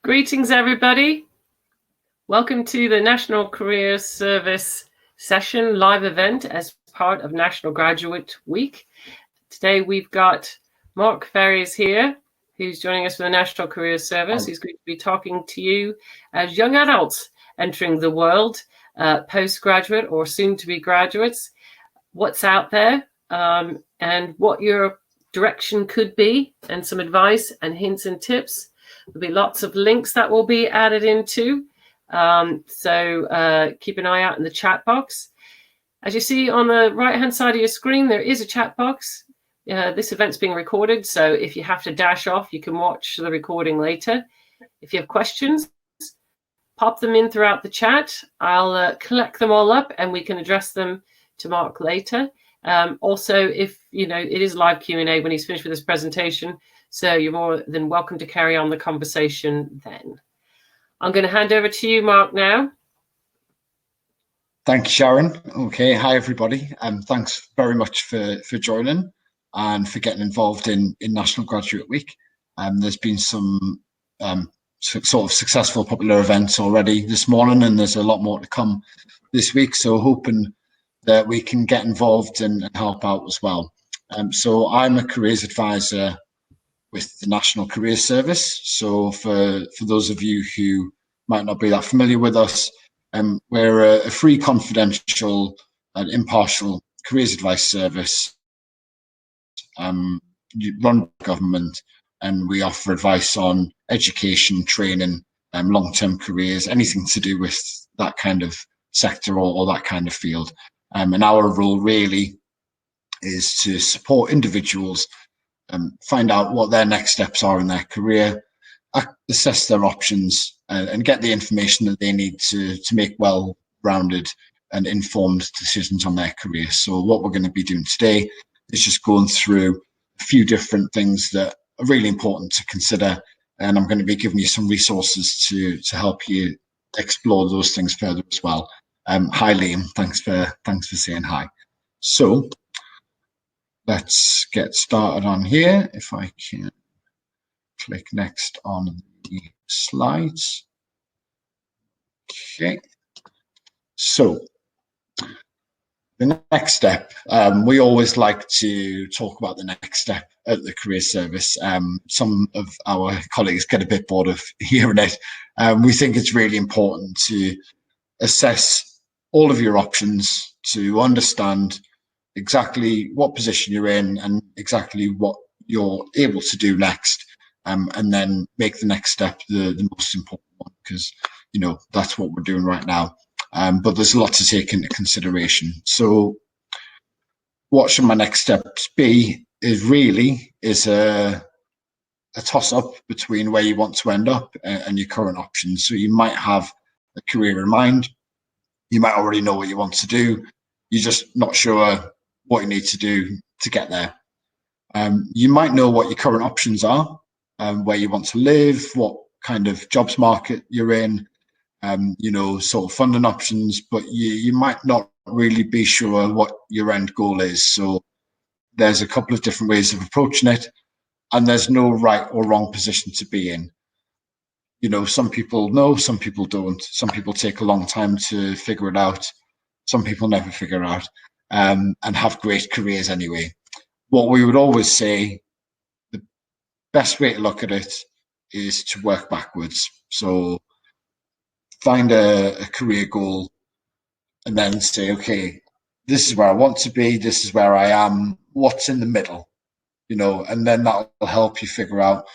Greetings, everybody. Welcome to the National Career Service session live event as part of National Graduate Week. Today we've got Mark Ferries here, who's joining us for the National Career Service. He's going to be talking to you as young adults entering the world, postgraduate or soon-to-be graduates, what's out there, and what your direction could be, and some advice and hints and tips. There'll be lots of links that will be added into. So keep an eye out in the chat box. As you see on the right-hand side of your screen, there is a chat box. This event's being recorded, so if you have to dash off, you can watch the recording later. If you have questions, pop them in throughout the chat. I'll collect them all up and we can address them to Mark later. Also, if it is live Q&A when he's finished with his presentation, so you're more than welcome to carry on the conversation then. I'm going to hand over to you, Mark, now. Thank you, Sharon. Okay, hi everybody. Thanks very much for joining and for getting involved in National Graduate Week. There's been some sort of successful popular events already this morning, and there's a lot more to come this week. So hoping that we can get involved and help out as well. So I'm a careers advisor with the National Career Service. So for those of you who might not be that familiar with us, we're a free, confidential and impartial careers advice service run by government, and we offer advice on education, training, long-term careers, anything to do with that kind of sector or that kind of field. And our role really is to support individuals find out what their next steps are in their career, assess their options, and get the information that they need to make well-rounded and informed decisions on their career. So what we're going to be doing today is just going through a few different things that are really important to consider, and I'm going to be giving you some resources to help you explore those things further as well. Hi Liam, thanks for saying hi. So let's get started on here. If I can click next on the slides. Okay. So the next step, we always like to talk about the next step at the career service. Some of our colleagues get a bit bored of hearing it. We think it's really important to assess all of your options, to understand exactly what position you're in and exactly what you're able to do next, and then make the next step the most important one, because that's what we're doing right now. But there's a lot to take into consideration. So what should my next steps be is a toss-up between where you want to end up and your current options. So you might have a career in mind. You might already know what you want to do. You're just not sure what you need to do to get there. You might know what your current options are, where you want to live, what kind of jobs market you're in, sort of funding options, but you might not really be sure what your end goal is. So there's a couple of different ways of approaching it, and there's no right or wrong position to be in. Some people know, some people don't. Some people take a long time to figure it out. Some people never figure it out, and have great careers anyway. What we would always say, the best way to look at it is to work backwards. So find a career goal and then say, okay, this is where I want to be, this is where I am, what's in the middle, and then that will help you figure out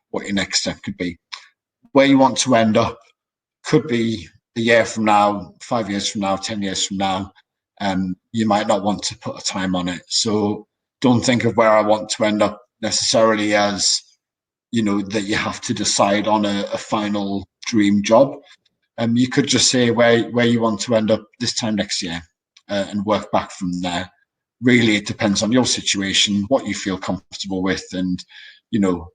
what your next step could be. Where you want to end up could be a year from now, 5 years from now, 10 years from now. You might not want to put a time on it. So don't think of where I want to end up necessarily as, that you have to decide on a final dream job. You could just say where you want to end up this time next year, and work back from there. Really, it depends on your situation, what you feel comfortable with, and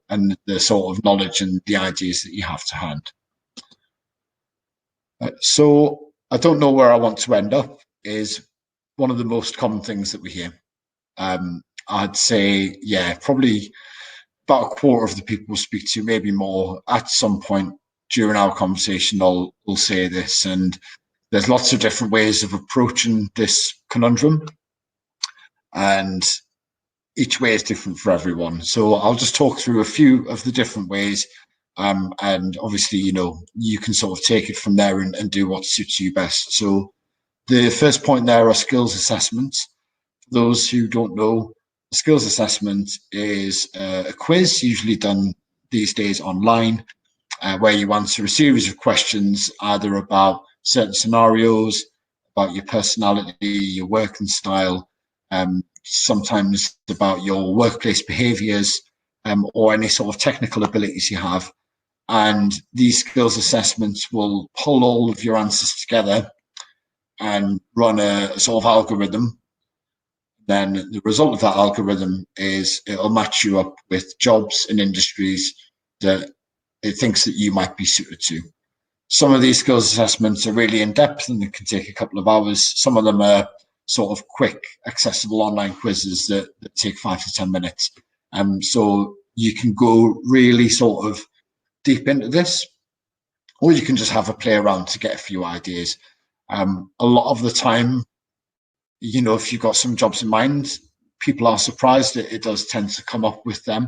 and the sort of knowledge and the ideas that you have to hand. So I don't know where I want to end up is one of the most common things that we hear. I'd say, yeah, probably about a quarter of the people we speak to, maybe more, at some point during our conversation will say this, and there's lots of different ways of approaching this conundrum, and each way is different for everyone. So I'll just talk through a few of the different ways, and obviously, you can sort of take it from there and do what suits you best. So the first point there are skills assessments. For those who don't know, a skills assessment is a quiz usually done these days online, where you answer a series of questions either about certain scenarios, about your personality, your working style, sometimes about your workplace behaviours, or any sort of technical abilities you have. And these skills assessments will pull all of your answers together and run a sort of algorithm. Then the result of that algorithm is it'll match you up with jobs and industries that it thinks that you might be suited to. Some of these skills assessments are really in depth and it can take a couple of hours. Some of them are sort of quick, accessible online quizzes that take 5 to 10 minutes. So you can go really sort of deep into this, or you can just have a play around to get a few ideas. A lot of the time, if you've got some jobs in mind, people are surprised that it does tend to come up with them.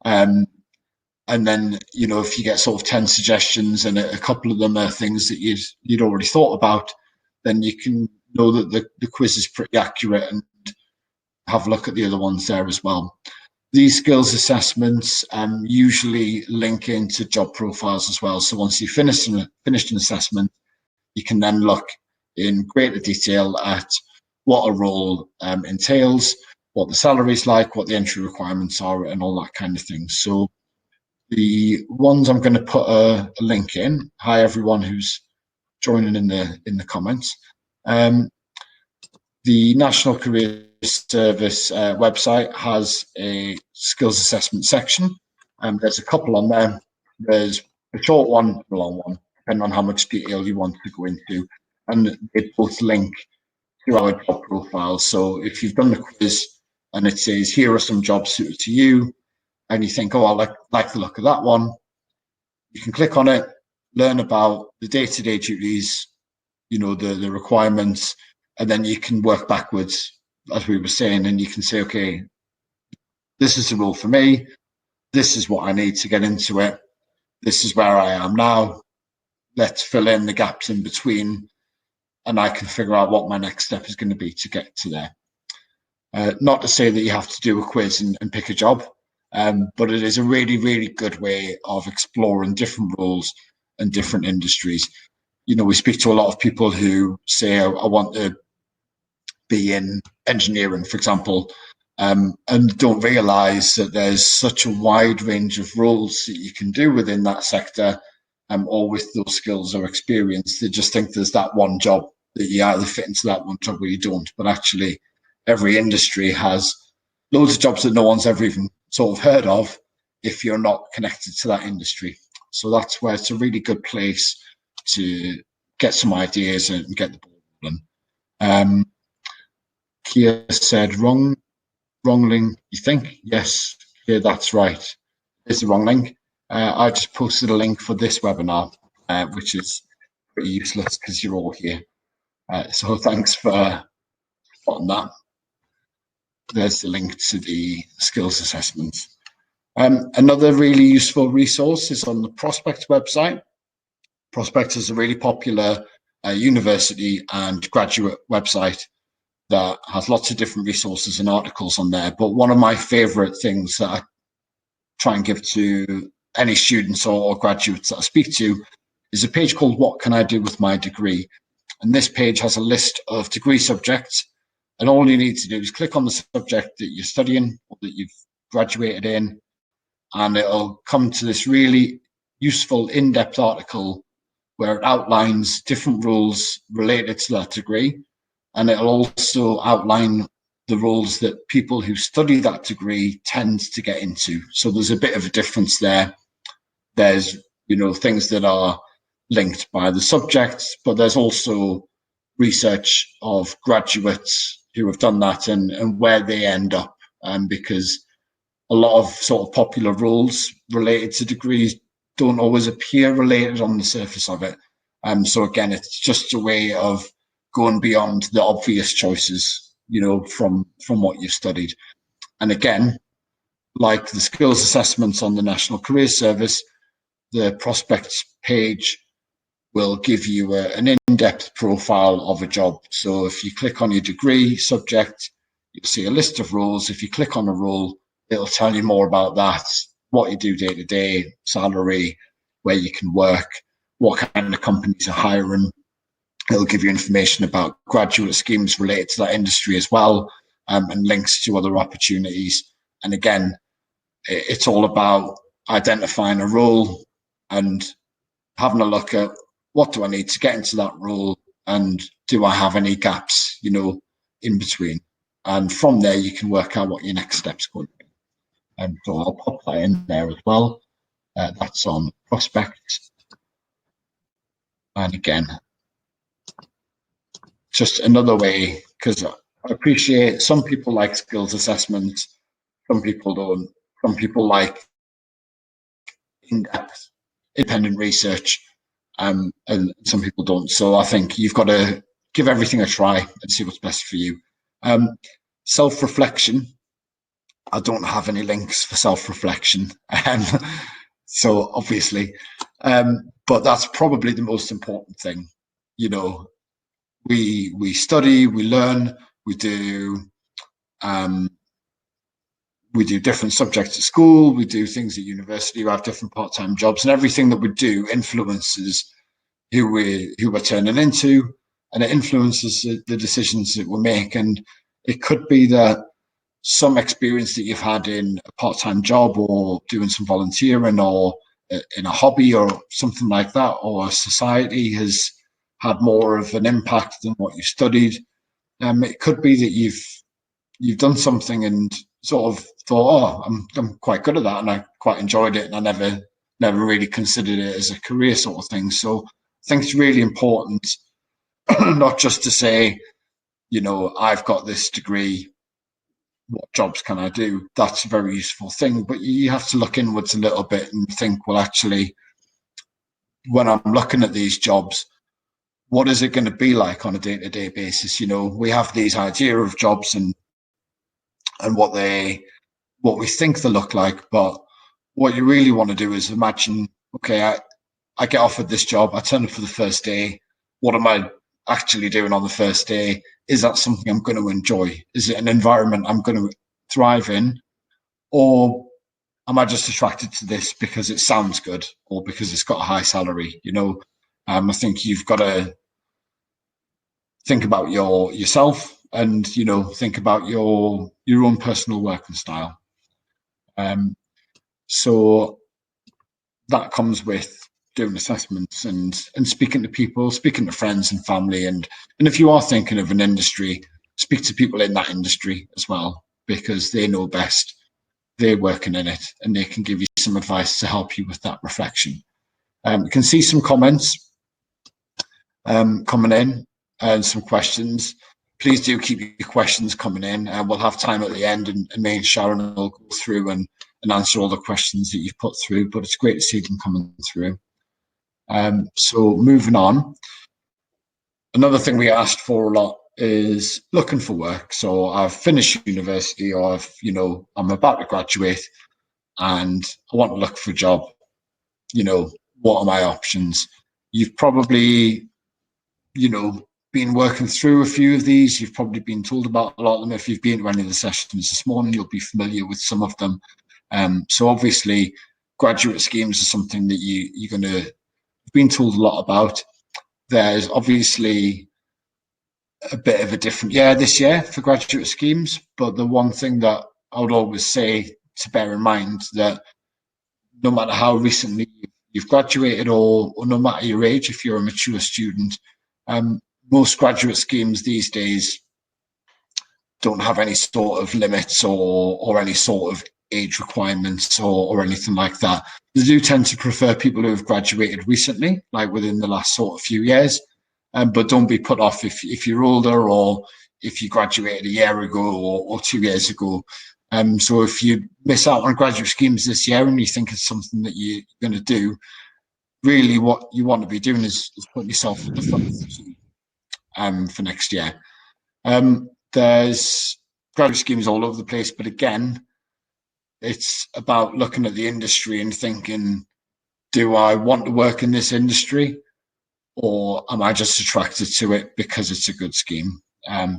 And then, if you get sort of 10 suggestions and a couple of them are things that you'd already thought about, then you can know that the quiz is pretty accurate and have a look at the other ones there as well. These skills assessments usually link into job profiles as well. So once you've finished an assessment, you can then look in greater detail at what a role entails, what the salary is like, what the entry requirements are, and all that kind of thing. So the ones I'm going to put a link in. Hi everyone who's joining in the comments. The National Career Service website has a skills assessment section, and there's a couple on there. There's a short one, a long one, depending on how much detail you want to go into, and they both link to our job profile. So if you've done the quiz and it says here are some jobs suited to you, and you think, oh, I like the look of that one, you can click on it, learn about the day-to-day duties, the requirements, and then you can work backwards, as we were saying, and you can say, okay, this is the role for me, this is what I need to get into it, this is where I am now, let's fill in the gaps in between, and I can figure out what my next step is going to be to get to there. Not to say that you have to do a quiz and pick a job, but it is a really, really good way of exploring different roles and different industries. We speak to a lot of people who say, I want to be in engineering, for example, and don't realise that there's such a wide range of roles that you can do within that sector, or with those skills or experience. They just think there's that one job that you either fit into that one job or you don't. But actually, every industry has loads of jobs that no one's ever even sort of heard of if you're not connected to that industry. So that's where it's a really good place to get some ideas and get the ball rolling. Kia said, wrong link, you think? Yes, yeah, that's right. It's the wrong link. I just posted a link for this webinar, which is pretty useless because you're all here. So thanks for spotting that. There's the link to the skills assessment. Another really useful resource is on the Prospect website. Prospect is a really popular university and graduate website that has lots of different resources and articles on there. But one of my favorite things that I try and give to any students or graduates that I speak to is a page called What Can I Do With My Degree? And this page has a list of degree subjects, and all you need to do is click on the subject that you're studying or that you've graduated in, and it'll come to this really useful in-depth article where it outlines different rules related to that degree, and it'll also outline the roles that people who study that degree tend to get into. So there's a bit of a difference there. There's, things that are linked by the subjects, but there's also research of graduates who have done that and where they end up, because a lot of sort of popular roles related to degrees don't always appear related on the surface of it. So again, it's just a way of going beyond the obvious choices, you know, from what you've studied. And again, like the skills assessments on the National Careers Service, the prospects page will give you an in-depth profile of a job. So if you click on your degree subject, you'll see a list of roles. If you click on a role, it'll tell you more about that, what you do day to day, salary, where you can work, what kind of companies are hiring. It'll give you information about graduate schemes related to that industry as well, and links to other opportunities. And again, it's all about identifying a role and having a look at what do I need to get into that role, and do I have any gaps, you know, in between. And from there, you can work out what your next steps going to be. And so I'll pop that in there as well. That's on prospects. And again, just another way, because I appreciate some people like skills assessment, some people don't. Some people like in-depth independent research, and some people don't. So I think you've got to give everything a try and see what's best for you. Self-reflection, I don't have any links for self-reflection, so obviously, but that's probably the most important thing. You know, we study, we learn, we do different subjects at school, we do things at university, we have different part-time jobs, and everything that we do influences who we're turning into, and it influences the decisions that we make. And it could be that some experience that you've had in a part-time job, or doing some volunteering, or in a hobby or something like that, or society has had more of an impact than what you studied. It could be that you've done something and sort of thought, oh, I'm quite good at that, and I quite enjoyed it, and I never really considered it as a career sort of thing. So I think it's really important not just to say, you know, I've got this degree, what jobs can I do? That's a very useful thing, but you have to look inwards a little bit and think, well, actually, when I'm looking at these jobs, what is it going to be like on a day-to-day basis? You know, we have these idea of jobs and what we think they look like, but what you really want to do is imagine, okay, I get offered this job, I turn up for the first day. What am I actually doing on the first day? Is that something I'm going to enjoy? Is it an environment I'm going to thrive in? Or am I just attracted to this because it sounds good, or because it's got a high salary? You know, I think you've got to think about yourself, and, you know, think about your own personal working style. So that comes with doing assessments and speaking to people, speaking to friends and family, and if you are thinking of an industry, speak to people in that industry as well, because they know best. They're working in it, and they can give you some advice to help you with that reflection. You can see some comments coming in, and some questions. Please do keep your questions coming in, and we'll have time at the end, and me and Sharon will go through and answer all the questions that you've put through, but it's great to see them coming through. So moving on, another thing we asked for a lot is looking for work. So I've finished university, or I'm about to graduate, and I want to look for a job. You know, what are my options? You've probably, been working through a few of these. You've probably been told about a lot of them. If you've been to any of the sessions this morning, you'll be familiar with some of them. So obviously, graduate schemes are something that you're going to have been told a lot about. There's obviously a bit of a different year this year for graduate schemes, but the one thing that I would always say to bear in mind, that no matter how recently you've graduated, or no matter your age, if you're a mature student, most graduate schemes these days don't have any sort of limits or any sort of age requirements or anything like that. They do tend to prefer people who have graduated recently, like within the last sort of few years. But don't be put off if you're older, or if you graduated a year ago or 2 years ago. So if you miss out on graduate schemes this year and you think it's something that you're going to do, really what you want to be doing is putting yourself at the front of the queue for next year. There's graduate schemes all over the place, but again, it's about looking at the industry and thinking, do I want to work in this industry, or am I just attracted to it because it's a good scheme,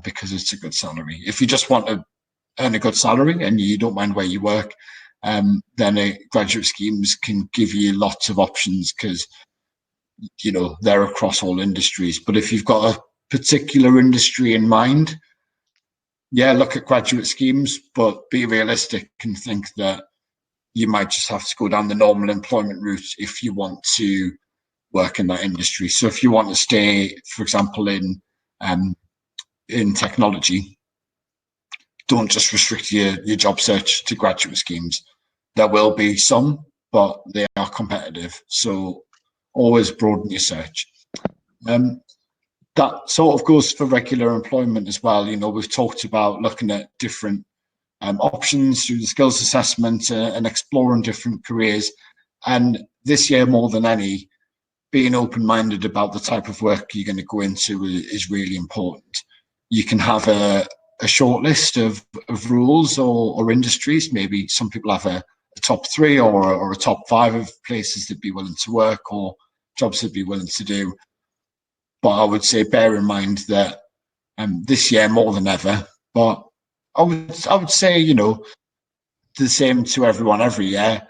because it's a good salary? If you just want to earn a good salary and you don't mind where you work, then graduate schemes can give you lots of options because, you know, they're across all industries. But if you've got a particular industry in mind, yeah, look at graduate schemes, but be realistic and think that you might just have to go down the normal employment route if you want to work in that industry. So if you want to stay, for example, in technology, don't just restrict your job search to graduate schemes. There will be some, but they are competitive. So always broaden your search. That sort of goes for regular employment as well. You know, we've talked about looking at different options through the skills assessment and exploring different careers. And this year, more than any, being open-minded about the type of work you're going to go into is really important. You can have a short list of rules or industries. Maybe some people have a top 3 or a top 5 of places they'd be willing to work or jobs they'd be willing to do. But I would say bear in mind that this year more than ever, but I would say, you know, the same to everyone every year.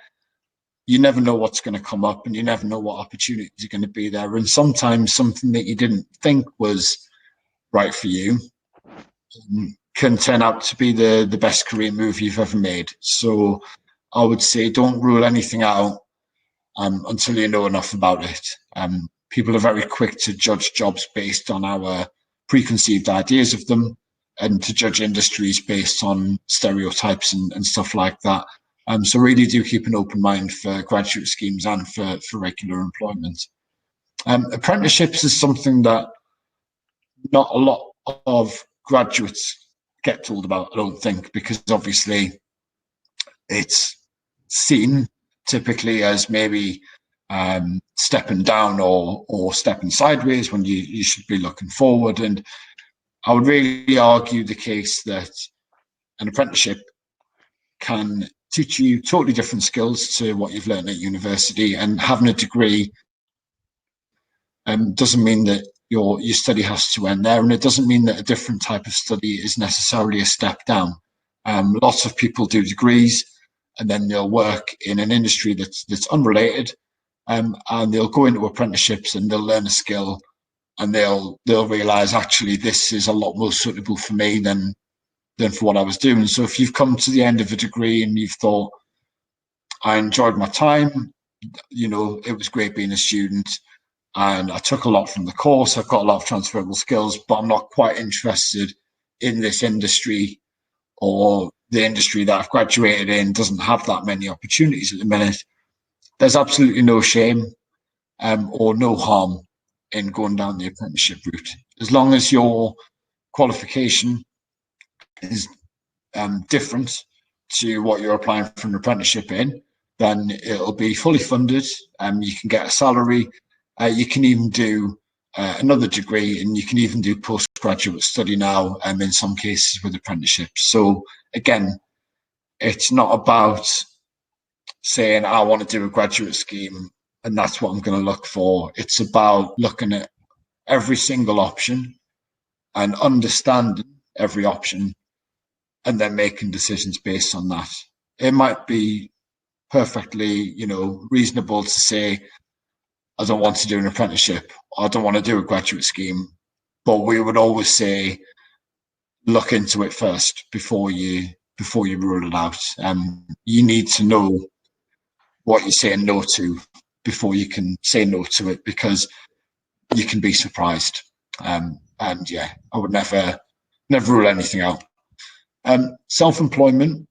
You never know what's going to come up and you never know what opportunities are going to be there. And sometimes something that you didn't think was right for you can turn out to be the best career move you've ever made. So I would say don't rule anything out until you know enough about it. People are very quick to judge jobs based on our preconceived ideas of them and to judge industries based on stereotypes and stuff like that. So really do keep an open mind for graduate schemes and for regular employment. Apprenticeships is something that not a lot of graduates get told about, I don't think, because obviously it's seen typically as maybe stepping down or stepping sideways when you should be looking forward. And I would really argue the case that an apprenticeship can teach you totally different skills to what you've learned at university, and having a degree doesn't mean that your study has to end there, and it doesn't mean that a different type of study is necessarily a step down. Lots of people do degrees and then they'll work in an industry that's unrelated, and they'll go into apprenticeships and they'll learn a skill and they'll realize actually this is a lot more suitable for me than for what I was doing. So if you've come to the end of a degree and you've thought, I enjoyed my time, you know, it was great being a student and I took a lot from the course, I've got a lot of transferable skills, but I'm not quite interested in this industry, or the industry that I've graduated in doesn't have that many opportunities at the minute, there's absolutely no shame or no harm in going down the apprenticeship route. As long as your qualification is different to what you're applying for an apprenticeship in, then it'll be fully funded. You can get a salary. You can even do another degree, and you can even do postgraduate study now in some cases with apprenticeships. So again, it's not about saying I want to do a graduate scheme and that's what I'm going to look for. It's about looking at every single option and understanding every option and then making decisions based on that. It might be perfectly, you know, reasonable to say, I don't want to do an apprenticeship, I don't want to do a graduate scheme, but we would always say, look into it first before you rule it out. You need to know what you're saying no to before you can say no to it, because you can be surprised. And yeah, I would never rule anything out. Self-employment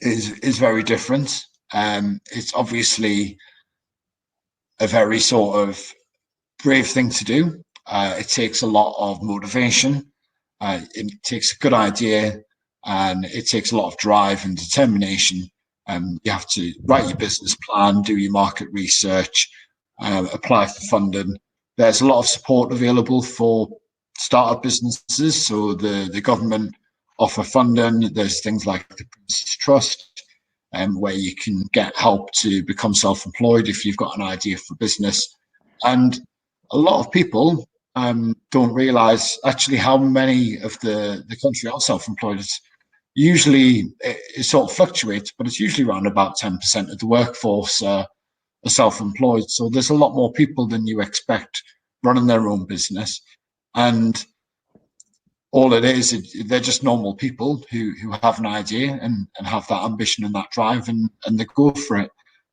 is very different. It's obviously a very sort of brave thing to do. It takes a lot of motivation. It takes a good idea and it takes a lot of drive and determination. You have to write your business plan, do your market research, apply for funding. There's a lot of support available for startup businesses. So the government offer funding. There's things like the Prince's Trust, where you can get help to become self-employed if you've got an idea for business. And a lot of people don't realize actually how many of the country are self-employed. Usually it sort of fluctuates, but it's usually around about 10% of the workforce are self-employed. So there's a lot more people than you expect running their own business. And all it is, they're just normal people who have an idea and have that ambition and that drive, and they go for it.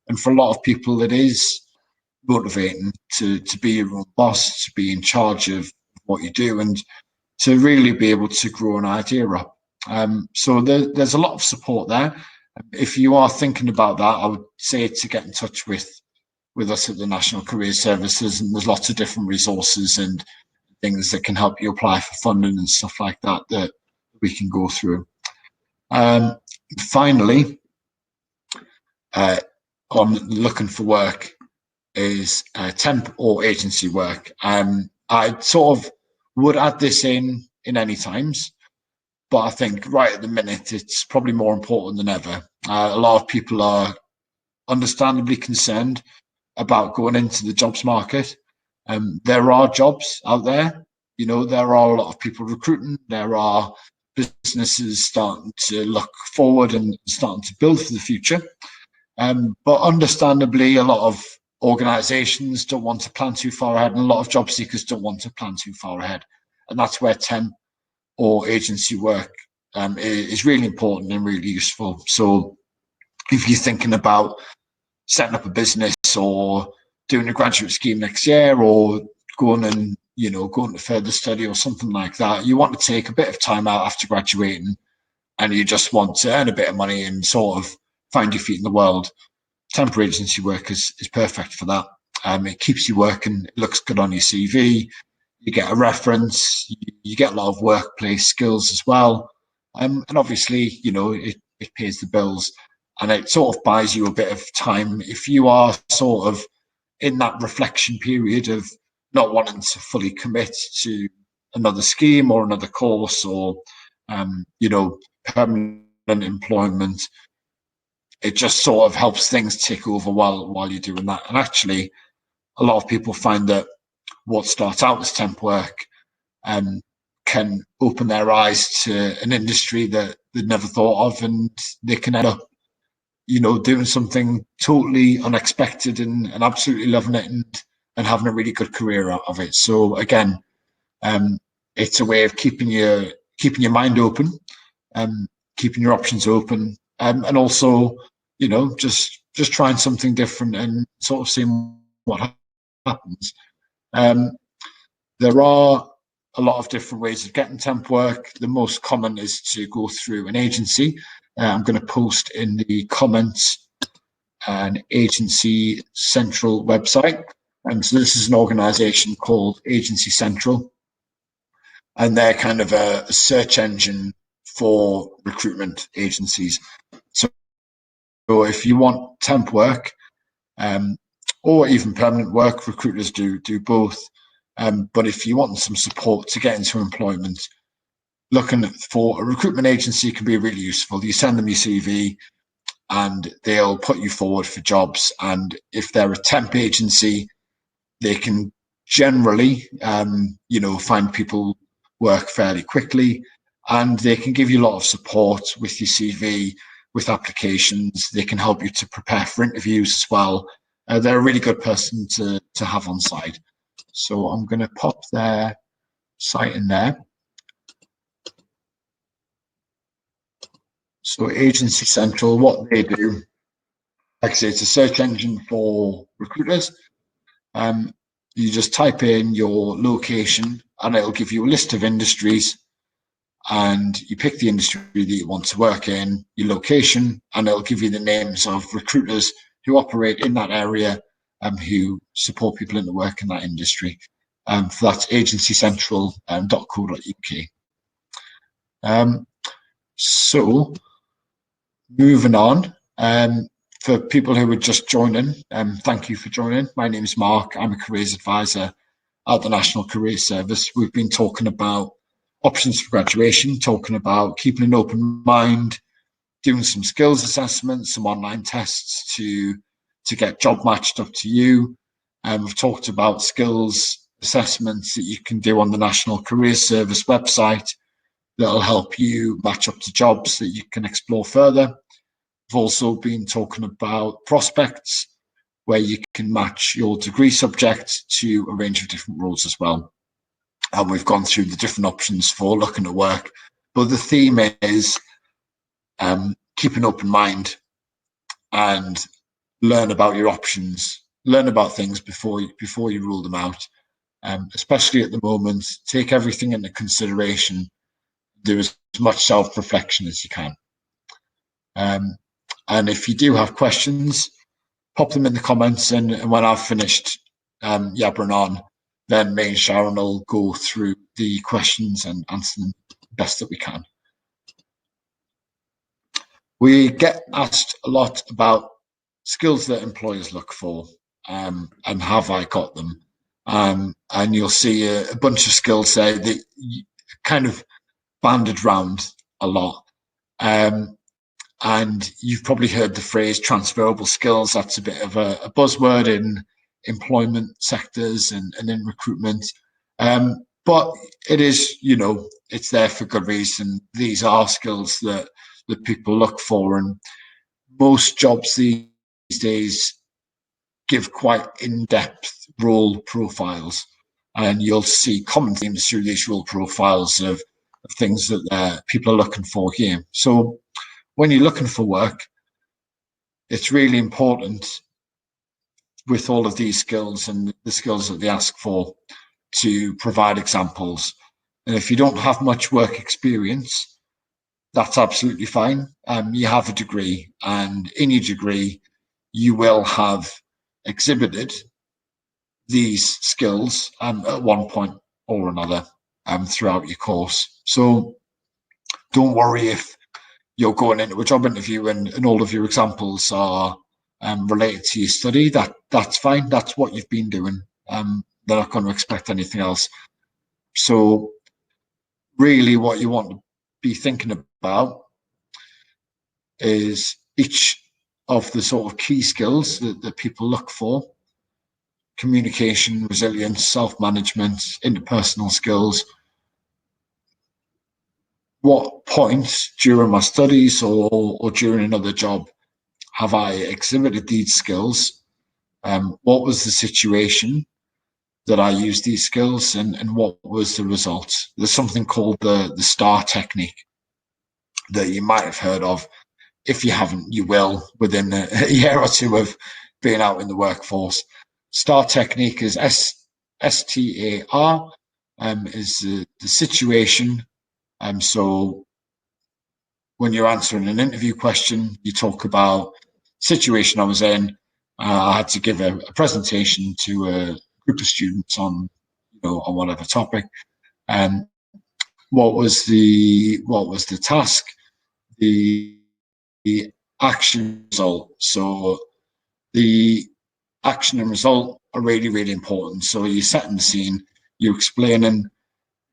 And for a lot of people, it is motivating to be your own boss, to be in charge of what you do, and to really be able to grow an idea up. So there's a lot of support there. If you are thinking about that, I would say to get in touch with us at the National Career Services, and there's lots of different resources and things that can help you apply for funding and stuff like that that we can go through. Finally, on looking for work is temp or agency work. I sort of would add this in any times, but I think right at the minute it's probably more important than ever. A lot of people are understandably concerned about going into the jobs market. There are jobs out there, you know, there are a lot of people recruiting, there are businesses starting to look forward and starting to build for the future. But understandably, a lot of organizations don't want to plan too far ahead, and a lot of job seekers don't want to plan too far ahead. And that's where temp or agency work is really important and really useful. So if you're thinking about setting up a business or doing a graduate scheme next year, or going to further study or something like that, you want to take a bit of time out after graduating and you just want to earn a bit of money and sort of find your feet in the world, temporary agency work is perfect for that. It keeps you working, it looks good on your CV, you get a reference, you get a lot of workplace skills as well. And obviously, you know, it pays the bills, and it sort of buys you a bit of time if you are sort of in that reflection period of not wanting to fully commit to another scheme or another course or, permanent employment. It just sort of helps things tick over while you're doing that. And actually, a lot of people find that what starts out as temp work can open their eyes to an industry that they'd never thought of, and they can end up, you know, doing something totally unexpected and absolutely loving it and having a really good career out of it. So again, it's a way of keeping your mind open, keeping your options open, and also, you know, just trying something different and sort of seeing what happens. There are a lot of different ways of getting temp work. The most common is to go through an agency. I'm going to post in the comments an Agency Central website. And so this is an organization called Agency Central, and they're kind of a search engine for recruitment agencies. So if you want temp work, or even permanent work, recruiters do both. But if you want some support to get into employment, looking for a recruitment agency can be really useful. You send them your CV and they'll put you forward for jobs. And if they're a temp agency, they can generally, find people work fairly quickly, and they can give you a lot of support with your CV, with applications. They can help you to prepare for interviews as well. They're a really good person to have on site. So I'm going to pop their site in there. So Agency Central, what they do, like I say, it's a search engine for recruiters. You just type in your location and it'll give you a list of industries, and you pick the industry that you want to work in, your location, and it'll give you the names of recruiters who operate in that area and who support people in the work in that industry. So that's agencycentral.co.uk. So moving on, for people who are just joining, thank you for joining. My name is Mark. I'm a careers advisor at the National Careers Service. We've been talking about options for graduation, talking about keeping an open mind, doing some skills assessments, some online tests to get job matched up to you. We've talked about skills assessments that you can do on the National Careers Service website that'll help you match up to jobs that you can explore further. We've also been talking about prospects, where you can match your degree subject to a range of different roles as well. And we've gone through the different options for looking at work. But the theme is keep an open mind and learn about your options, learn about things before you rule them out. Especially at the moment, take everything into consideration. Do as much self-reflection as you can. And if you do have questions, pop them in the comments, and when I've finished yabbering on, then me and Sharon will go through the questions and answer them best that we can. We get asked a lot about skills that employers look for, and have I got them? And you'll see a bunch of skills there that kind of banded round a lot. And you've probably heard the phrase transferable skills. That's a bit of a buzzword in employment sectors and in recruitment. But it is, it's there for good reason. These are skills that people look for, and most jobs these days give quite in-depth role profiles, and you'll see common themes through these role profiles of things that people are looking for here. So when you're looking for work, it's really important with all of these skills and the skills that they ask for to provide examples. And if you don't have much work experience, that's absolutely fine. You have a degree, and in your degree, you will have exhibited these skills at one point or another throughout your course. So don't worry if you're going into a job interview and all of your examples are related to your study. That's fine. That's what you've been doing. They're not going to expect anything else. So really what you want to be thinking about is each of the sort of key skills that people look for: communication, resilience, self-management, interpersonal skills. What point during my studies or during another job have I exhibited these skills? What was the situation that I used these skills, and what was the result? There's something called the STAR technique that you might have heard of. If you haven't, you will within a year or two of being out in the workforce. STAR technique is STAR, is the situation. So when you're answering an interview question, you talk about situation I was in. I had to give a presentation to a group of students on whatever topic. And what was the task? The action result. So the action and result are really, really important. So you're setting the scene, you're explaining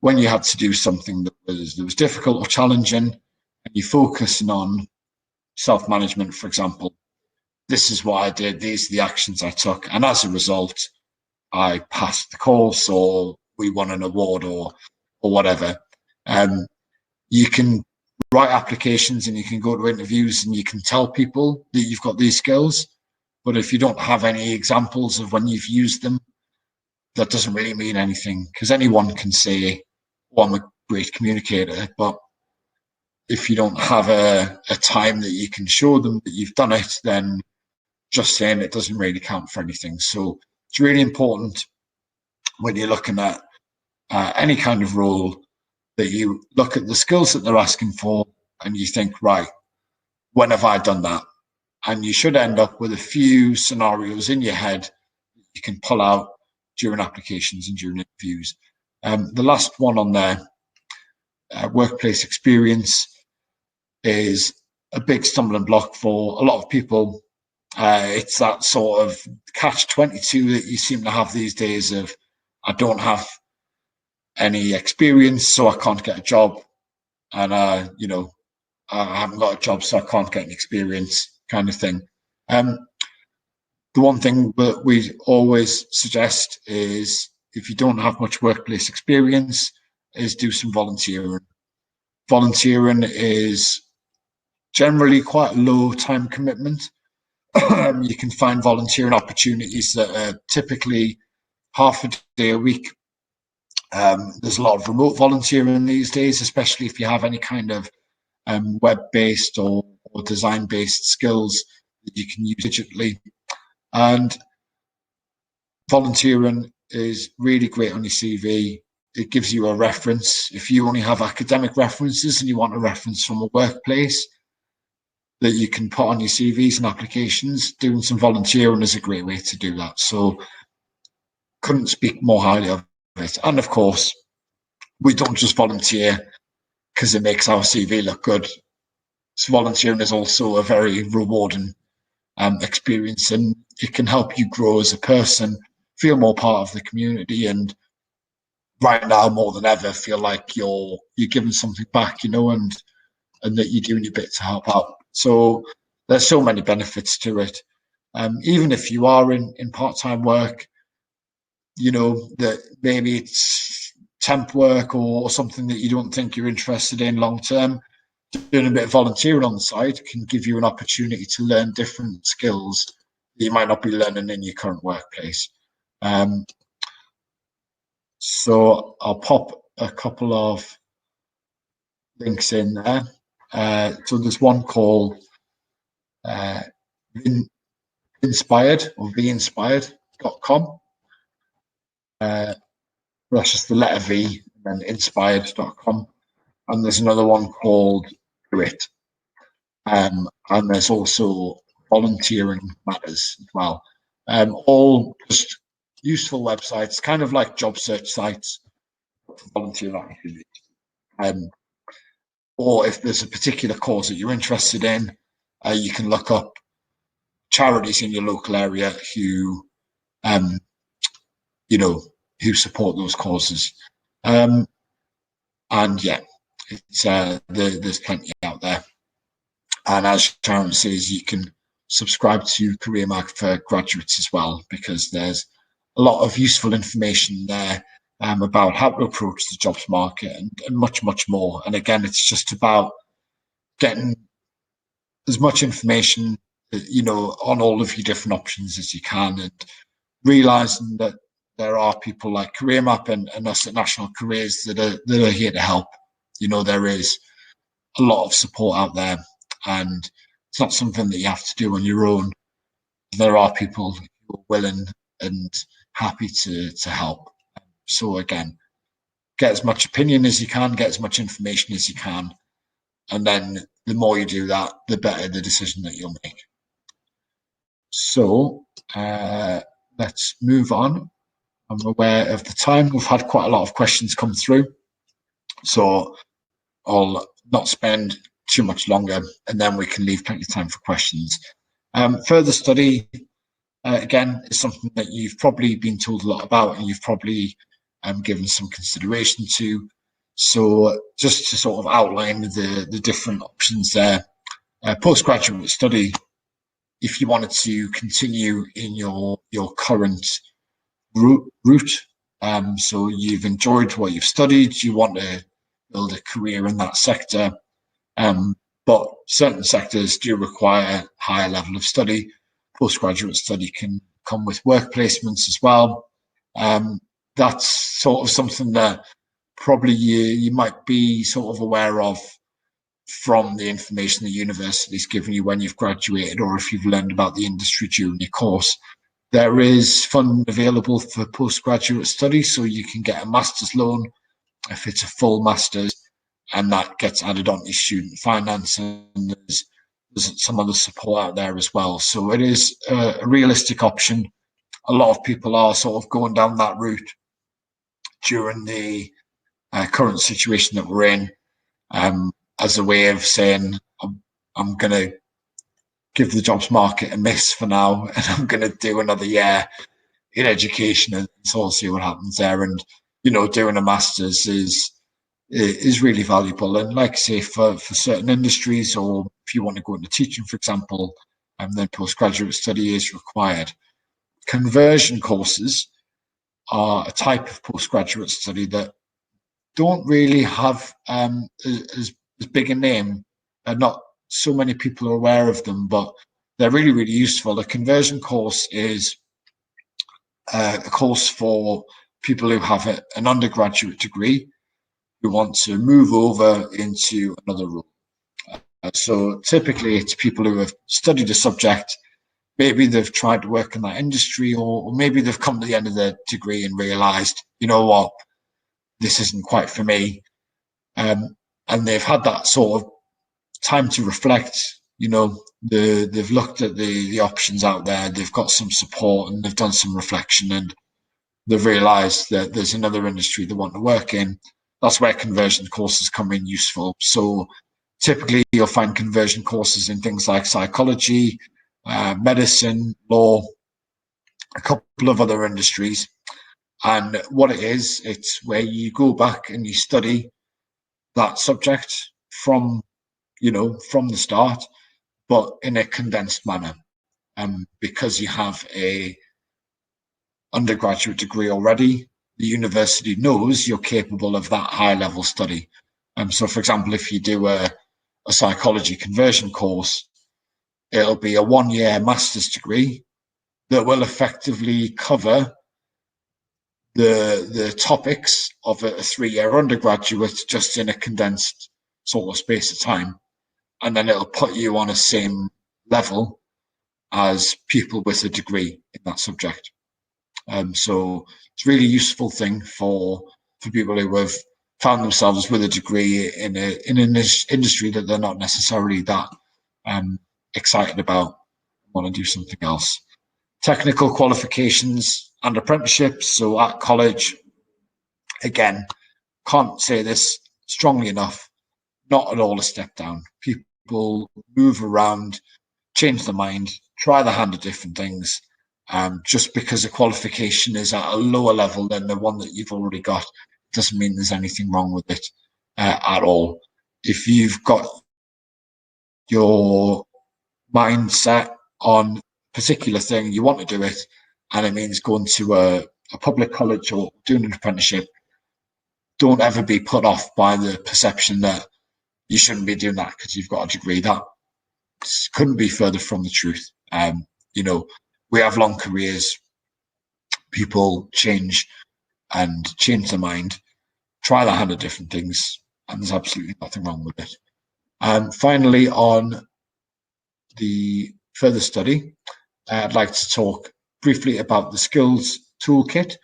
when you had to do something that was difficult or challenging, and you're focusing on self-management, for example. This is what I did, these are the actions I took, and as a result, I passed the course, or we won an award, or whatever. You can write applications and you can go to interviews and you can tell people that you've got these skills, but if you don't have any examples of when you've used them, that doesn't really mean anything, because anyone can say, oh, I'm a great communicator, but if you don't have a time that you can show them that you've done it, then just saying it doesn't really count for anything. So it's really important when you're looking at any kind of role that you look at the skills that they're asking for and you think, right, when have I done that? And you should end up with a few scenarios in your head that you can pull out during applications and during interviews. The last one on there, workplace experience. is a big stumbling block for a lot of people. It's that sort of catch-22 that you seem to have these days of, I don't have any experience, so I can't get a job. And, I haven't got a job, so I can't get an experience kind of thing. The one thing that we always suggest is, if you don't have much workplace experience, is do some volunteering. Volunteering is generally quite a low time commitment. You can find volunteering opportunities that are typically half a day a week. There's a lot of remote volunteering these days, especially if you have any kind of web-based or design-based skills that you can use digitally. And volunteering is really great on your CV. It gives you a reference. If you only have academic references and you want a reference from a workplace that you can put on your CVs and applications, doing some volunteering is a great way to do that. So couldn't speak more highly of it. And of course, we don't just volunteer because it makes our CV look good. So volunteering is also a very rewarding experience, and it can help you grow as a person, feel more part of the community, and right now more than ever feel like you're giving something back, and that you're doing your bit to help out. So there's so many benefits to it. Even if you are in part-time work, that maybe it's temp work or something that you don't think you're interested in long term, doing a bit of volunteering on the side can give you an opportunity to learn different skills that you might not be learning in your current workplace. So I'll pop a couple of links in there. So there's one called Inspired or veinspired.com. That's just the letter V and then inspired.com. And there's another one called Grit. And there's also Volunteering Matters as well. All just useful websites, kind of like job search sites for volunteer activities. Or if there's a particular cause that you're interested in, you can look up charities in your local area who support those causes. And yeah, it's there's plenty out there. And as Sharon says, you can subscribe to CareerMag for graduates as well, because there's a lot of useful information there about how to approach the jobs market and much, much more. And again, it's just about getting as much information, on all of your different options as you can, and realizing that there are people like CareerMap and us at National Careers that are here to help. There is a lot of support out there, and it's not something that you have to do on your own. There are people who are willing and happy to help. So again, get as much opinion as you can, get as much information as you can, and then the more you do that, the better the decision that you'll make. So let's move on. I'm aware of the time. We've had quite a lot of questions come through, so I'll not spend too much longer, and then we can leave plenty of time for questions. Further study, again, is something that you've probably been told a lot about, and you've probably given some consideration to. So just to sort of outline the different options there, postgraduate study, if you wanted to continue in your current route, so you've enjoyed what you've studied, you want to build a career in that sector, but certain sectors do require a higher level of study. Postgraduate study can come with work placements as well. That's sort of something that probably you might be sort of aware of from the information the university's given you when you've graduated, or if you've learned about the industry during your course. There is funding available for postgraduate study, so you can get a master's loan if it's a full master's, and that gets added on to student finance, and there's some other support out there as well. So it is a realistic option. A lot of people are sort of going down that route during the current situation that we're in, as a way of saying, I'm going to give the jobs market a miss for now, and I'm going to do another year in education and sort of see what happens there. And, doing a master's is really valuable. And like I say, for certain industries, or if you want to go into teaching, for example, then postgraduate study is required. Conversion courses are a type of postgraduate study that don't really have as big a name, and not so many people are aware of them, but they're really, really useful. A conversion course is a course for people who have an undergraduate degree who want to move over into another role. So typically it's people who have studied a subject. Maybe they've tried to work in that industry, or maybe they've come to the end of their degree and realized, you know what, this isn't quite for me. And they've had that sort of time to reflect. They've looked at the options out there, they've got some support, and they've done some reflection, and they've realized that there's another industry they want to work in. That's where conversion courses come in useful. So typically you'll find conversion courses in things like psychology, medicine, law, a couple of other industries. And what it is, it's where you go back and you study that subject from the start, but in a condensed manner, because you have a undergraduate degree already. The university knows you're capable of that high level study. So for example, if you do a psychology conversion course, it'll be a 1-year master's degree that will effectively cover the topics of a 3-year undergraduate, just in a condensed sort of space of time. And then it'll put you on a same level as people with a degree in that subject. So it's a really useful thing for people who have found themselves with a degree in an industry that they're not necessarily that excited about, want to do something else. Technical qualifications and apprenticeships. So at college, again, can't say this strongly enough, not at all a step down. People move around, change their mind, try their hand at different things. Just because a qualification is at a lower level than the one that you've already got doesn't mean there's anything wrong with it at all. If you've got your mindset on a particular thing, you want to do it, and it means going to a public college or doing an apprenticeship, don't ever be put off by the perception that you shouldn't be doing that because you've got a degree. That couldn't be further from the truth. We have long careers. People change their mind, try their hand at different things, and there's absolutely nothing wrong with it. Finally, on the further study, I'd like to talk briefly about the skills toolkit.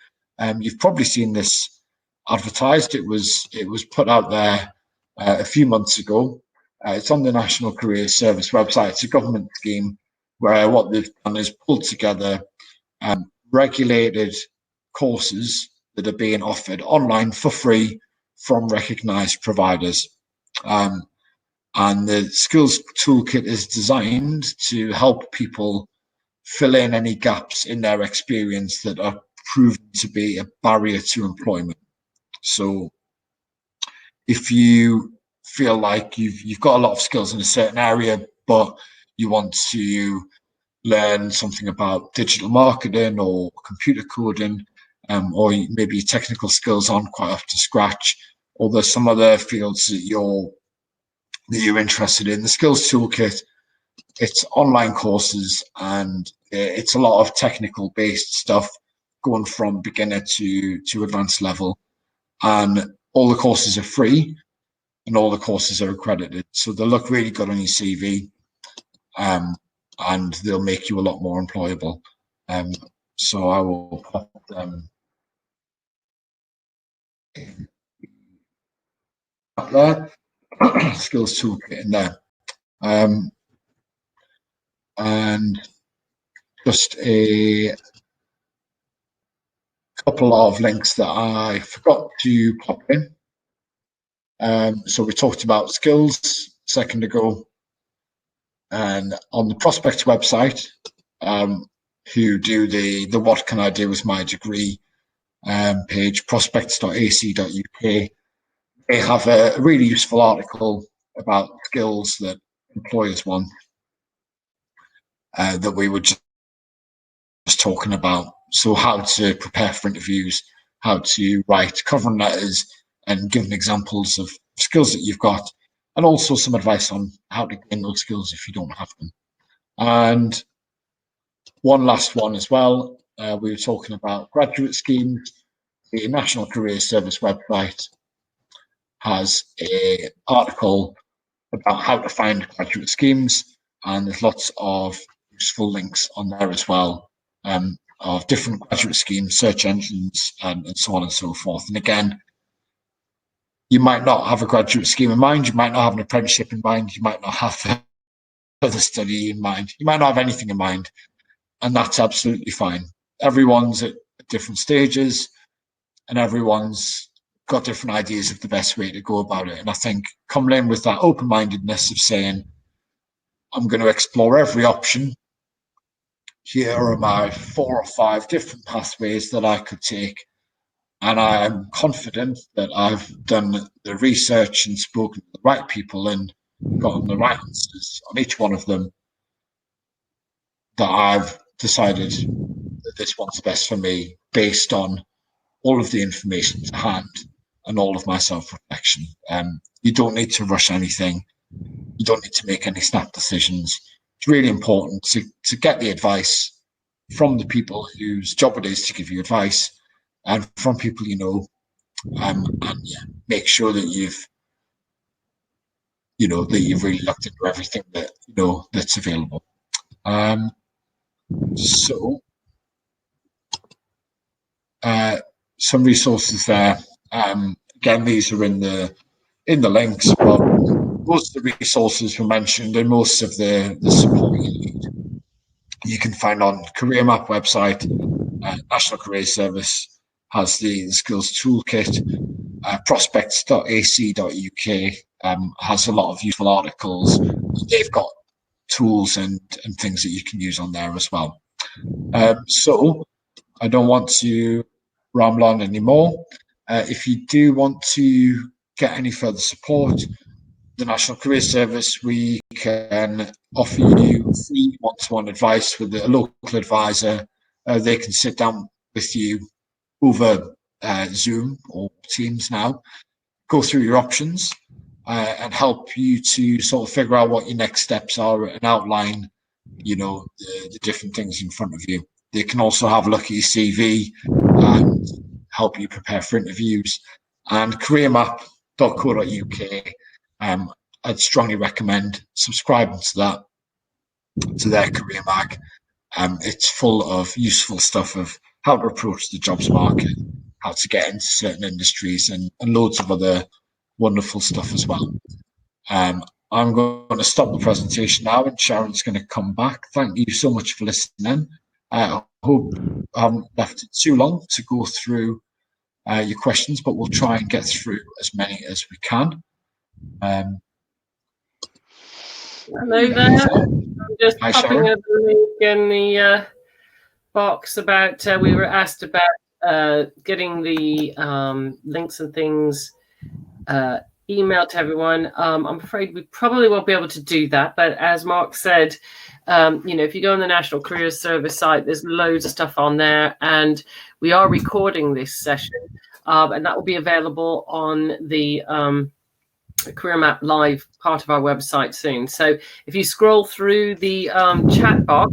You've probably seen this advertised. It was put out there a few months ago. It's on the National Careers Service website. It's a government scheme where what they've done is pulled together regulated courses that are being offered online for free from recognised providers. And the skills toolkit is designed to help people fill in any gaps in their experience that are proven to be a barrier to employment. So if you feel like you've got a lot of skills in a certain area, but you want to learn something about digital marketing or computer coding, or maybe technical skills aren't quite up to scratch, or there's some other fields that you're interested in, the skills toolkit, it's online courses, and it's a lot of technical based stuff going from beginner to advanced level. And all the courses are free and all the courses are accredited. So they'll look really good on your CV, and they'll make you a lot more employable. So I will pop them up there, skills toolkit in there. And just a couple of links that I forgot to pop in. So we talked about skills a second ago. And on the Prospect website, who do the what can I do with my degree page, prospects.ac.uk, they have a really useful article about skills that employers want that we were just talking about. So how to prepare for interviews, how to write covering letters, and giving examples of skills that you've got, and also some advice on how to gain those skills if you don't have them. And one last one as well, we were talking about graduate schemes. The National Career Service website has an article about how to find graduate schemes, and there's lots of useful links on there as well, of different graduate schemes, search engines, and so on and so forth. And again, you might not have a graduate scheme in mind, you might not have an apprenticeship in mind, you might not have further study in mind, you might not have anything in mind, and that's absolutely fine. Everyone's at different stages, and everyone's got different ideas of the best way to go about it. And I think coming in with that open-mindedness of saying, I'm going to explore every option. Here are my 4 or 5 different pathways that I could take. And I am confident that I've done the research and spoken to the right people and gotten the right answers on each one of them, that I've decided that this one's best for me based on all of the information to hand and all of my self-reflection. You don't need to rush anything. You don't need to make any snap decisions. It's really important to get the advice from the people whose job it is to give you advice, and from people you know, and yeah, make sure that you've really looked into everything that that's available. So some resources there. Again, these are in the links, but most of the resources were mentioned, and most of the support you need you can find on CareerMap website. National Career Service has the skills toolkit. Prospects.ac.uk has a lot of useful articles. They've got tools and things that you can use on there as well. So I don't want to ramble on anymore. If you do want to get any further support, the National Career Service, we can offer you free one-to-one advice with a local advisor. They can sit down with you over Zoom or Teams now, go through your options, and help you to sort of figure out what your next steps are and outline, the different things in front of you. They can also have a look at your CV and help you prepare for interviews. And careermap.co.uk, I'd strongly recommend subscribing to that, to their career mag. It's full of useful stuff of how to approach the jobs market, how to get into certain industries, and loads of other wonderful stuff as well. I'm going to stop the presentation now, and Sharon's going to come back. Thank you so much for listening. I hope I haven't left it too long to go through your questions, but we'll try and get through as many as we can. Hello there. I'm just popping a link in the box about, we were asked about getting the links and things emailed to everyone. I'm afraid we probably won't be able to do that, but as Mark said, if you go on the National Career Service site, there's loads of stuff on there, and we are recording this session, and that will be available on the CareerMap Live part of our website soon. So if you scroll through the chat box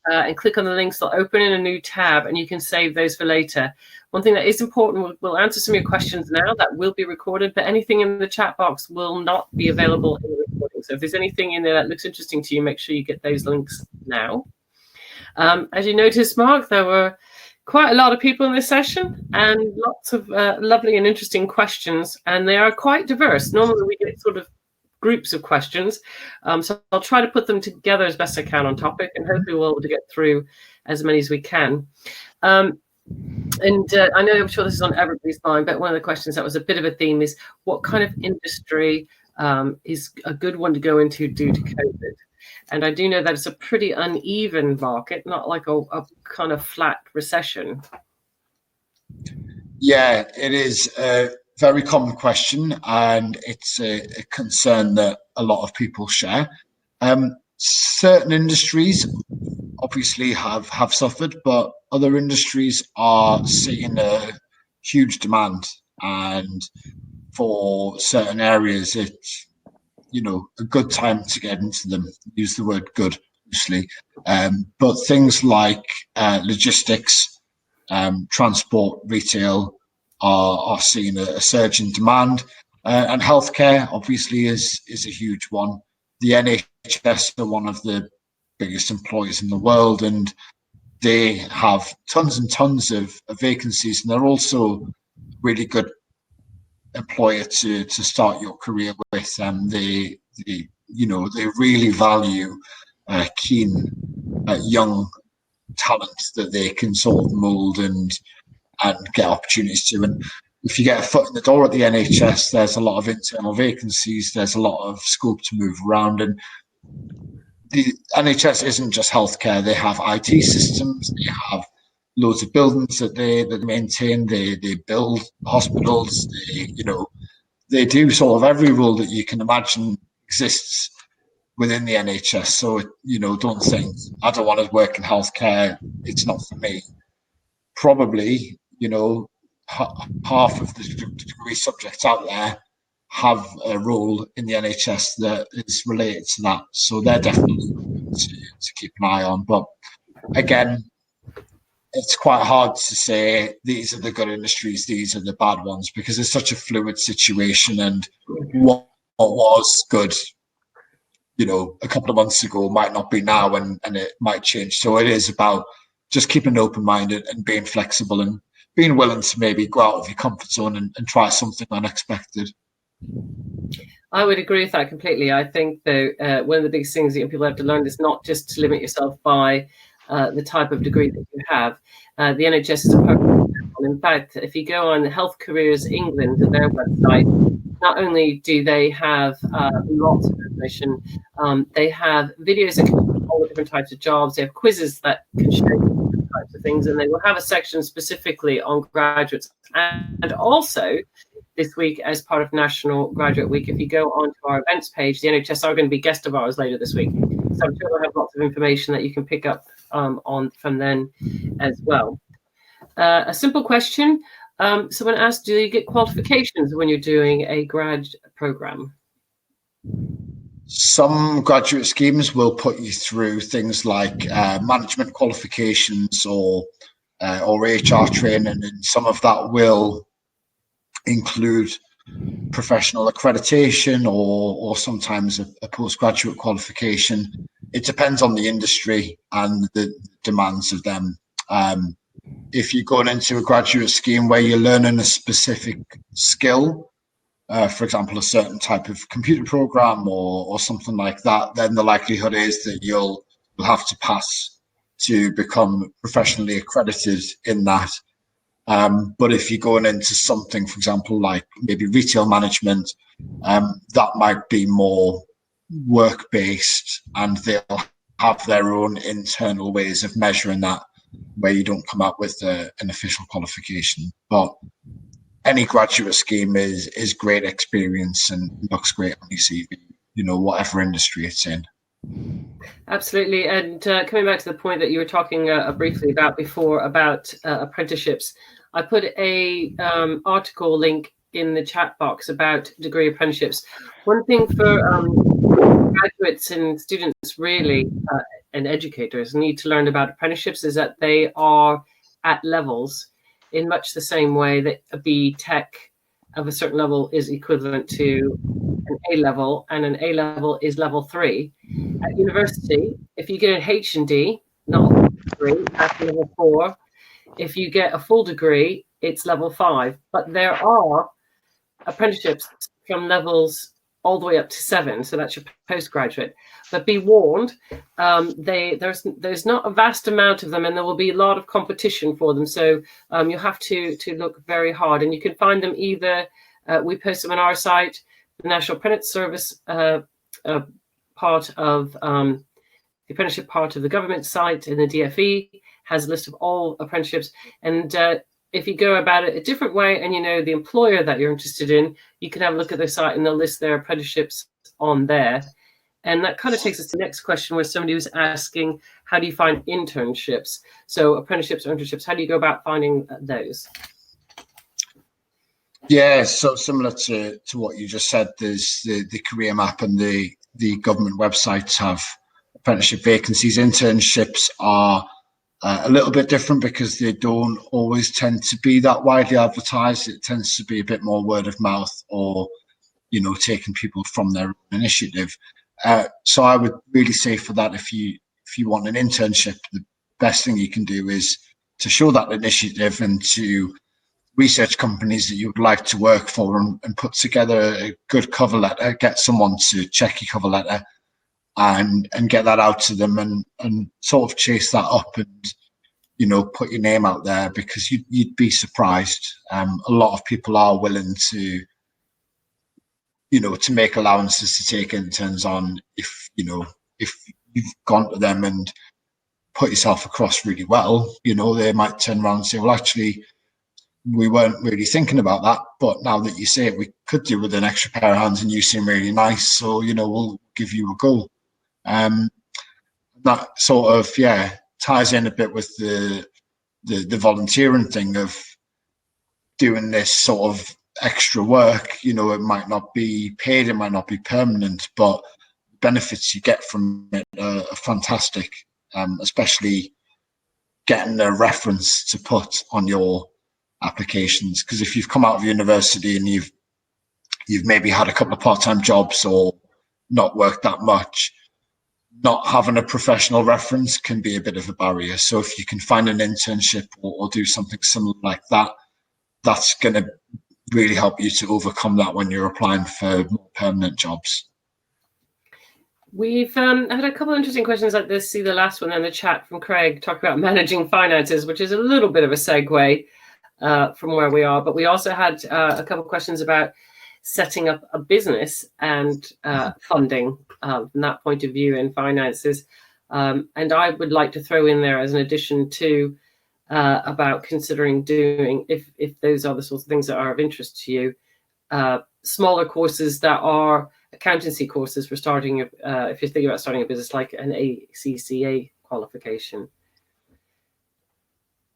and click on the links, they'll open in a new tab, and you can save those for later. One thing that is important, we'll answer some of your questions now that will be recorded, but anything in the chat box will not be available in the recording. So if there's anything in there that looks interesting to you, make sure you get those links now. As you noticed, Mark, there were quite a lot of people in this session and lots of lovely and interesting questions, and they are quite diverse. Normally we get sort of groups of questions, so I'll try to put them together as best I can on topic, and hopefully we'll be able to get through as many as we can. And I know, I'm sure this is on everybody's mind, but one of the questions that was a bit of a theme is what kind of industry is a good one to go into due to COVID? And I do know that it's a pretty uneven market, not like a kind of flat recession. Yeah, it is a very common question, and it's a concern that a lot of people share. Certain industries obviously have suffered, but other industries are seeing a huge demand, and for certain areas, it's a good time to get into them. Use the word good loosely, but things like logistics, transport, retail are seeing a surge in demand, and healthcare obviously is a huge one. The NHS are one of the biggest employers in the world, and they have tons and tons of vacancies, and they're also really good employer to start your career with. They really value keen young talent that they can sort of mould and get opportunities to. And if you get a foot in the door at the NHS, there's a lot of internal vacancies. There's a lot of scope to move around. And the NHS isn't just healthcare. They have IT systems. They have loads of buildings that they maintain. They build hospitals. They do sort of every role that you can imagine exists within the NHS. So don't think I don't want to work in healthcare. It's not for me. Probably half of the degree subjects out there have a role in the NHS that is related to that. So they're definitely to keep an eye on. But again, it's quite hard to say these are the good industries, these are the bad ones, because it's such a fluid situation, and what was good, a couple of months ago might not be now, and it might change. So it is about just keeping an open mind and being flexible and being willing to maybe go out of your comfort zone and try something unexpected. I would agree with that completely. I think, though, one of the biggest things that people have to learn is not just to limit yourself by the type of degree that you have. The NHS is a perfect example. In fact, if you go on Health Careers England, their website, not only do they have lots of information, they have videos that can show all the different types of jobs. They have quizzes that can show different types of things, and they will have a section specifically on graduates. And also, this week, as part of National Graduate Week, if you go onto our events page, the NHS are going to be guest of ours later this week. So I'm sure we'll have lots of information that you can pick up on from then as well. A simple question. Someone asked, do you get qualifications when you're doing a grad program? Some graduate schemes will put you through things like management qualifications or HR training, and some of that will include professional accreditation or sometimes a postgraduate qualification. It depends on the industry and the demands of them. If you're going into a graduate scheme where you're learning a specific skill, for example, a certain type of computer program or something like that, then the likelihood is that you'll have to pass to become professionally accredited in that. But if you're going into something, for example, like maybe retail management, that might be more work-based, and they'll have their own internal ways of measuring that, where you don't come out with an official qualification. But any graduate scheme is great experience and looks great on your CV, whatever industry it's in. Absolutely. And coming back to the point that you were talking briefly about before about apprenticeships, I put a article link in the chat box about degree apprenticeships. One thing for graduates and students really and educators need to learn about apprenticeships is that they are at levels in much the same way that a B Tech of a certain level is equivalent to an A level, and an A level is level 3. At university, if you get an H&D, not a degree, that's level 4. If you get a full degree, it's level 5. But there are apprenticeships from levels all the way up to 7, so that's your postgraduate. But be warned, there's not a vast amount of them, and there will be a lot of competition for them. So you have to look very hard, and you can find them either we post them on our site, the National Apprentice Service part of the apprenticeship part of the government site in the DFE has a list of all apprenticeships. And if you go about it a different way and you know the employer that you're interested in, you can have a look at their site and they'll list their apprenticeships on there. And that kind of takes us to the next question, where somebody was asking, how do you find internships? So apprenticeships or internships, how do you go about finding those? Yeah, so similar to what you just said, there's the career map and the government websites have apprenticeship vacancies. Internships are a little bit different because they don't always tend to be that widely advertised. It tends to be a bit more word of mouth, or, you know, taking people from their own initiative. So I would really say for that, if you want an internship, the best thing you can do is to show that initiative and to research companies that you would like to work for, and put together a good cover letter, get someone to check your cover letter and get that out to them, and sort of chase that up and, you know, put your name out there, because you'd be surprised. A lot of people are willing to, you know, to make allowances to take interns on if you've gone to them and put yourself across really well. You know, they might turn around and say, well, actually, we weren't really thinking about that, but now that you say it, we could do with an extra pair of hands and you seem really nice, so, you know, we'll give you a go. That sort of, yeah, ties in a bit with the volunteering thing of doing this sort of extra work. You know, it might not be paid, it might not be permanent, but benefits you get from it are fantastic, especially getting a reference to put on your applications. Because if you've come out of university and you've maybe had a couple of part-time jobs or not worked that much, not having a professional reference can be a bit of a barrier. So if you can find an internship or do something similar like that, that's going to really help you to overcome that when you're applying for more permanent jobs. We've had a couple of interesting questions like this. See the last one in the chat from Craig, talking about managing finances, which is a little bit of a segue from where we are. But we also had a couple of questions about setting up a business and funding from that point of view in finances. And I would like to throw in there as an addition to about considering doing, if those are the sorts of things that are of interest to you, smaller courses that are accountancy courses for starting, if you're thinking about starting a business, like an ACCA qualification.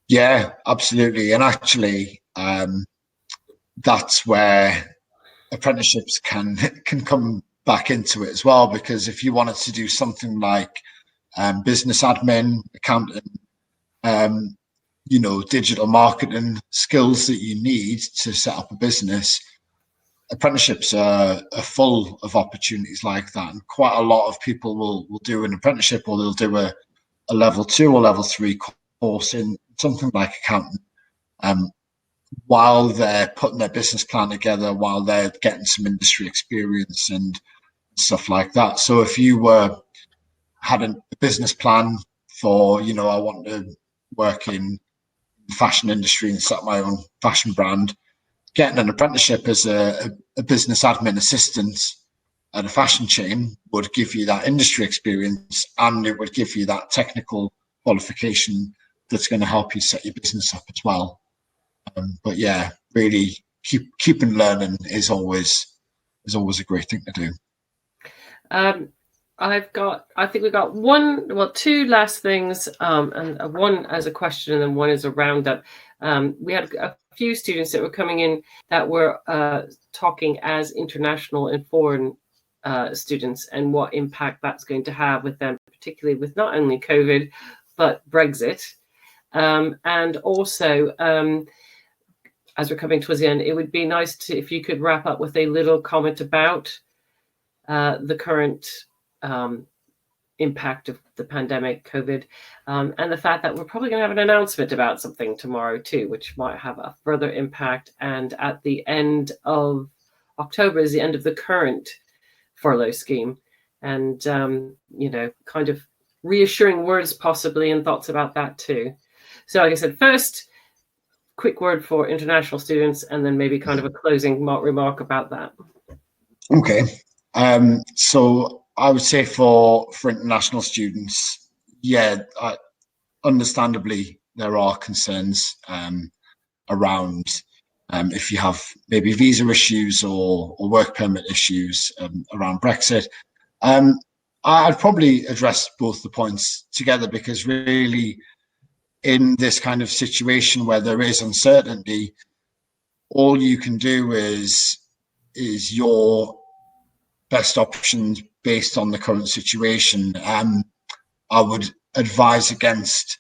Yeah, absolutely. And actually, that's where apprenticeships can come back into it as well, because if you wanted to do something like business admin, accounting, you know, digital marketing skills that you need to set up a business, apprenticeships are full of opportunities like that. And quite a lot of people will do an apprenticeship, or they'll do a level 2 or level 3 course in something like accounting, while they're putting their business plan together, while they're getting some industry experience and stuff like that. So if you had a business plan for, you know, I want to work in the fashion industry and set my own fashion brand, getting an apprenticeship as a business admin assistant at a fashion chain would give you that industry experience, and it would give you that technical qualification that's going to help you set your business up as well. But yeah, really keeping learning is always a great thing to do. I think we've got two last things, and one as a question and then one as a roundup. We had a few students that were coming in that were talking as international and foreign students, and what impact that's going to have with them, particularly with not only COVID, but Brexit. And also, as we're coming towards the end, it would be nice if you could wrap up with a little comment about the current impact of the pandemic, COVID, and the fact that we're probably going to have an announcement about something tomorrow too, which might have a further impact. And at the end of October is the end of the current furlough scheme, and you know, kind of reassuring words possibly, and thoughts about that too. So like I said, first, quick word for international students, and then maybe kind of a closing remark about that. Okay. So I would say for international students, yeah, understandably there are concerns around if you have maybe visa issues or work permit issues around Brexit. I'd probably address both the points together, because really in this kind of situation where there is uncertainty, all you can do is your best options based on the current situation. I would advise against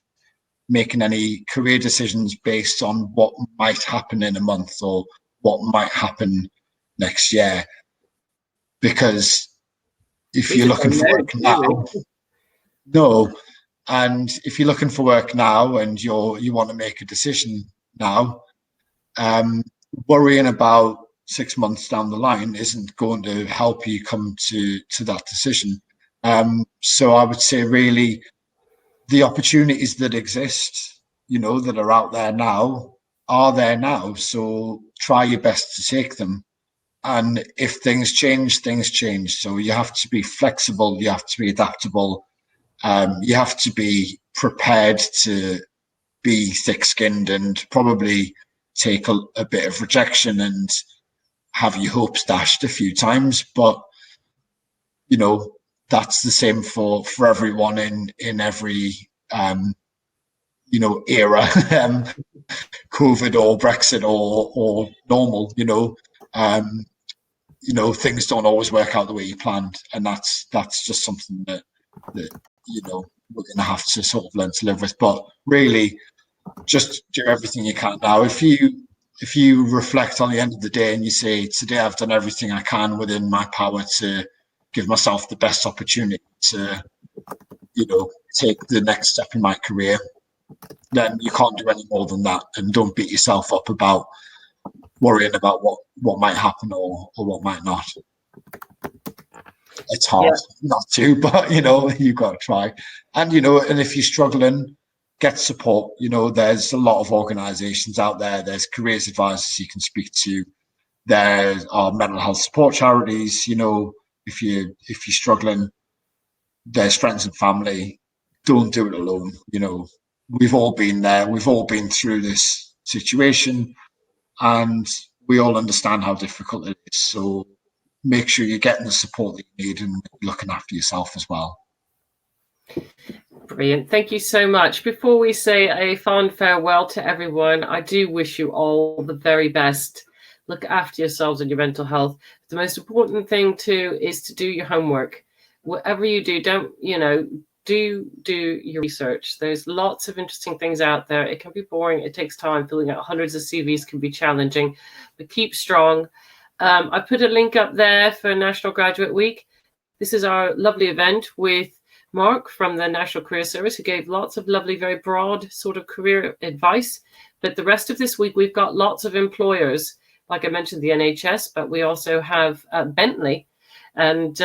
making any career decisions based on what might happen in a month or what might happen next year, because if you're looking for work now, no, and if you're looking for work now and you want to make a decision now, worrying about 6 months down the line isn't going to help you come to that decision. So I would say really the opportunities that exist, that are out there now, are there now. So try your best to take them. And if things change, things change. So you have to be flexible. You have to be adaptable. You have to be prepared to be thick-skinned and probably take a bit of rejection and have your hopes dashed a few times. But, that's the same for everyone in every, era, COVID or Brexit or normal, things don't always work out the way you planned. And that's just something that we're going to have to sort of learn to live with. But really, just do everything you can now. If you reflect on the end of the day and you say, today I've done everything I can within my power to give myself the best opportunity to, take the next step in my career, then you can't do any more than that. And don't beat yourself up about worrying about what might happen or what might not. It's hard not to, but you've got to try. And and if you're struggling, get support. There's a lot of organizations out there. There's careers advisors you can speak to. There are mental health support charities. If you're struggling, there's friends and family. Don't do it alone. We've all been there. We've all been through this situation, and we all understand how difficult it is. So make sure you're getting the support that you need and looking after yourself as well. Brilliant. Thank you so much. Before we say a fond farewell to everyone, I do wish you all the very best. Look after yourselves and your mental health. The most important thing too is to do your homework. Whatever you do, do your research. There's lots of interesting things out there. It can be boring. It takes time. Filling out hundreds of CVs can be challenging, but keep strong. I put a link up there for National Graduate Week. This is our lovely event with Mark from the National Career Service, who gave lots of lovely, very broad sort of career advice. But the rest of this week, we've got lots of employers. Like I mentioned, the NHS, but we also have Bentley, and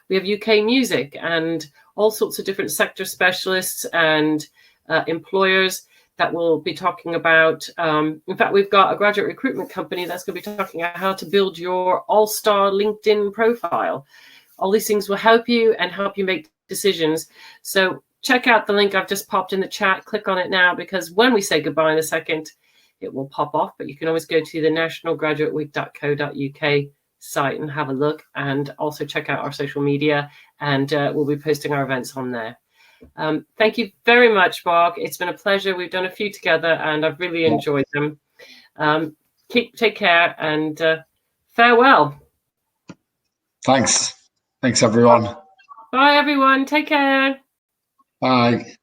we have UK Music, and all sorts of different sector specialists and employers that will be talking about. In fact, we've got a graduate recruitment company that's going to be talking about how to build your all-star LinkedIn profile. All these things will help you and help you make decisions. So check out the link I've just popped in the chat. Click on it now, because when we say goodbye in a second, it will pop off. But you can always go to the nationalgraduateweek.co.uk site and have a look, and also check out our social media, and we'll be posting our events on there. Thank you very much, Mark. It's been a pleasure. We've done a few together and I've really enjoyed them. Take care, and farewell. Thanks everyone. Bye everyone. Take care. Bye.